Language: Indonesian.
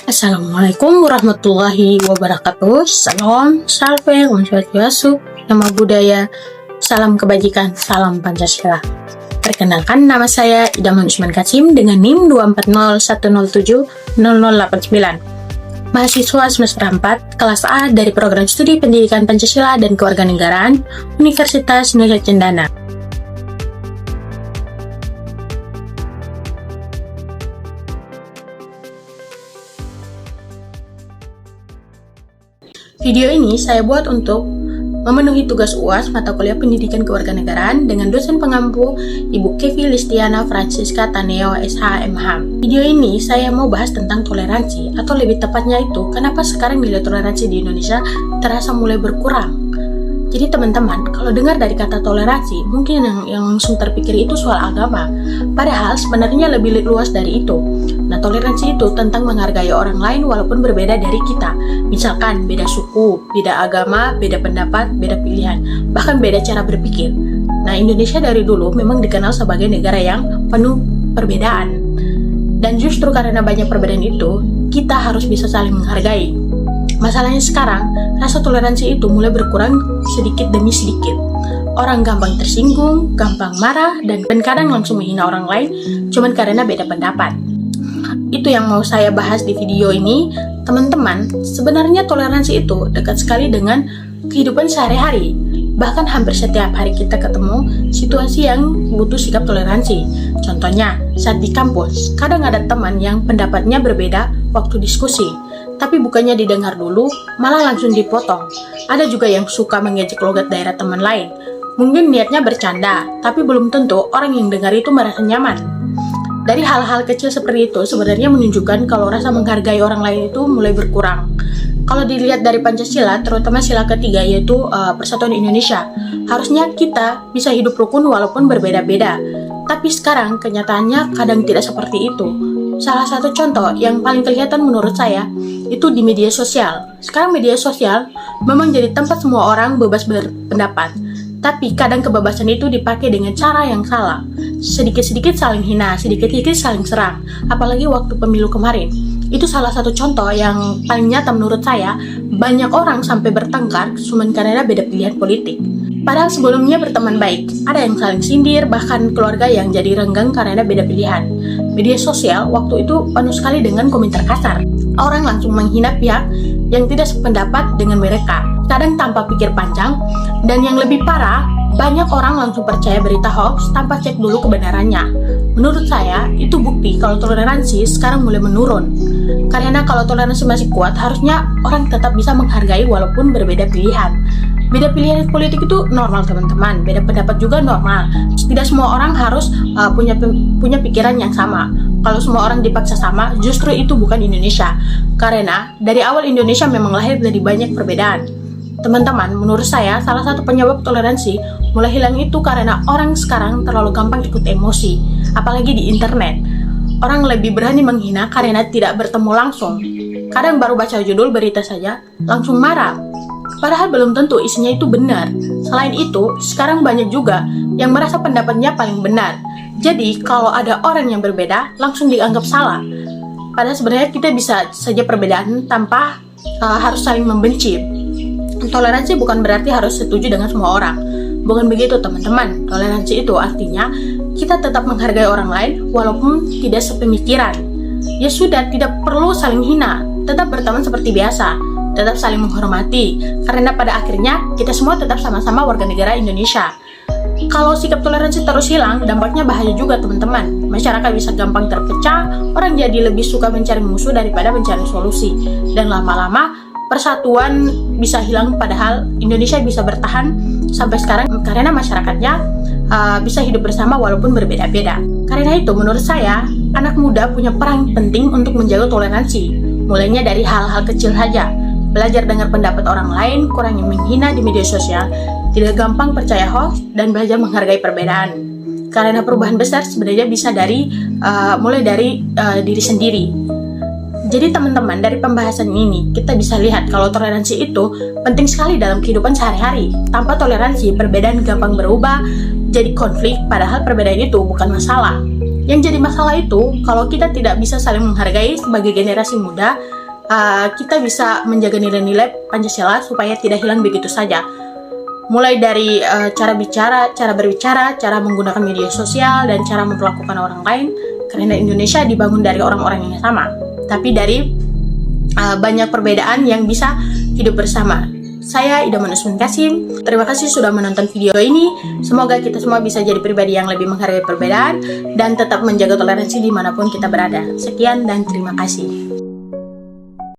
Assalamualaikum warahmatullahi wabarakatuh. Salam, salve, om swastiastu, nama budaya, salam kebajikan, salam Pancasila. Perkenalkan, nama saya Idaman Usman Kasim dengan NIM 24010070089. Mahasiswa semester 4, kelas A dari Program Studi Pendidikan Pancasila dan Kewarganegaraan, Universitas Nusa Cendana. Video ini saya buat untuk memenuhi tugas UAS mata kuliah Pendidikan Kewarganegaraan dengan dosen pengampu Ibu Kevi Listiana Francisca Taneo SH MH. Video ini saya mau bahas tentang toleransi, atau lebih tepatnya itu kenapa sekarang nilai toleransi di Indonesia terasa mulai berkurang. Jadi teman-teman, kalau dengar dari kata toleransi, mungkin yang langsung terpikir itu soal agama. Padahal sebenarnya lebih luas dari itu. Nah, toleransi itu tentang menghargai orang lain walaupun berbeda dari kita. Misalkan beda suku, beda agama, beda pendapat, beda pilihan, bahkan beda cara berpikir. Nah, Indonesia dari dulu memang dikenal sebagai negara yang penuh perbedaan. Dan justru karena banyak perbedaan itu, kita harus bisa saling menghargai. Masalahnya sekarang, rasa toleransi itu mulai berkurang sedikit demi sedikit. Orang gampang tersinggung, gampang marah, dan kadang langsung menghina orang lain cuman karena beda pendapat. Itu yang mau saya bahas di video ini. Teman-teman, sebenarnya toleransi itu dekat sekali dengan kehidupan sehari-hari. Bahkan hampir setiap hari kita ketemu situasi yang butuh sikap toleransi. Contohnya, saat di kampus, kadang ada teman yang pendapatnya berbeda waktu diskusi. Tapi bukannya didengar dulu, malah langsung dipotong. Ada juga yang suka mengejek logat daerah teman lain. Mungkin niatnya bercanda, tapi belum tentu orang yang dengar itu merasa nyaman. Dari hal-hal kecil seperti itu sebenarnya menunjukkan kalau rasa menghargai orang lain itu mulai berkurang. Kalau dilihat dari Pancasila, terutama sila ketiga yaitu Persatuan Indonesia, harusnya kita bisa hidup rukun walaupun berbeda-beda. Tapi sekarang kenyataannya kadang tidak seperti itu. Salah satu contoh yang paling kelihatan menurut saya itu di media sosial. Sekarang media sosial memang jadi tempat semua orang bebas berpendapat. Tapi kadang kebebasan itu dipakai dengan cara yang salah. Sedikit-sedikit saling hina, sedikit-sedikit saling serang. Apalagi waktu pemilu kemarin. Itu salah satu contoh yang paling nyata menurut saya. Banyak orang sampai bertengkar cuma karena beda pilihan politik. Padahal sebelumnya berteman baik. Ada yang saling sindir, bahkan keluarga yang jadi renggang karena beda pilihan. Media sosial waktu itu penuh sekali dengan komentar kasar. Orang langsung menghina pihak yang tidak sependapat dengan mereka. Kadang tanpa pikir panjang, dan yang lebih parah, banyak orang langsung percaya berita hoax tanpa cek dulu kebenarannya. Menurut saya, itu bukti kalau toleransi sekarang mulai menurun. Karena kalau toleransi masih kuat, harusnya orang tetap bisa menghargai walaupun berbeda pilihan. Beda pilihan politik itu normal teman-teman, beda pendapat juga normal. Tidak semua orang harus punya pikiran yang sama. Kalau semua orang dipaksa sama, justru itu bukan Indonesia. Karena dari awal Indonesia memang lahir dari banyak perbedaan. Teman-teman, menurut saya salah satu penyebab toleransi mulai hilang itu karena orang sekarang terlalu gampang ikut emosi, apalagi di internet. Orang lebih berani menghina karena tidak bertemu langsung. Kadang baru baca judul berita saja, langsung marah. Padahal belum tentu isinya itu benar. Selain itu, sekarang banyak juga yang merasa pendapatnya paling benar. Jadi, kalau ada orang yang berbeda, langsung dianggap salah. Padahal sebenarnya kita bisa saja perbedaan tanpa harus saling membenci. Toleransi bukan berarti harus setuju dengan semua orang. Bukan begitu teman-teman. Toleransi itu artinya kita tetap menghargai orang lain walaupun tidak sepemikiran. Ya sudah, tidak perlu saling hina. Tetap berteman seperti biasa. Tetap saling menghormati. Karena pada akhirnya kita semua tetap sama-sama warga negara Indonesia. Kalau sikap toleransi terus hilang, dampaknya bahaya juga teman-teman. Masyarakat bisa gampang terpecah. Orang jadi lebih suka mencari musuh daripada mencari solusi. Dan lama-lama persatuan bisa hilang, padahal Indonesia bisa bertahan sampai sekarang karena masyarakatnya bisa hidup bersama walaupun berbeda-beda. Karena itu menurut saya, anak muda punya peran penting untuk menjaga toleransi. Mulainya dari hal-hal kecil saja. Belajar dengar pendapat orang lain, kurangi menghina di media sosial, tidak gampang percaya hoax, dan belajar menghargai perbedaan. Karena perubahan besar sebenarnya bisa mulai dari diri sendiri. Jadi teman-teman, dari pembahasan ini kita bisa lihat kalau toleransi itu penting sekali dalam kehidupan sehari-hari. Tanpa toleransi, perbedaan gampang berubah jadi konflik, padahal perbedaan itu bukan masalah. Yang jadi masalah itu, kalau kita tidak bisa saling menghargai sebagai generasi muda, kita bisa menjaga nilai-nilai Pancasila supaya tidak hilang begitu saja. Mulai dari cara bicara, cara berbicara, cara menggunakan media sosial, dan cara memperlakukan orang lain. Karena Indonesia dibangun dari orang-orang yang sama, tapi dari banyak perbedaan yang bisa hidup bersama. Saya Ida Manusman Kasim. Terima kasih sudah menonton video ini. Semoga kita semua bisa jadi pribadi yang lebih menghargai perbedaan dan tetap menjaga toleransi dimanapun kita berada. Sekian dan terima kasih.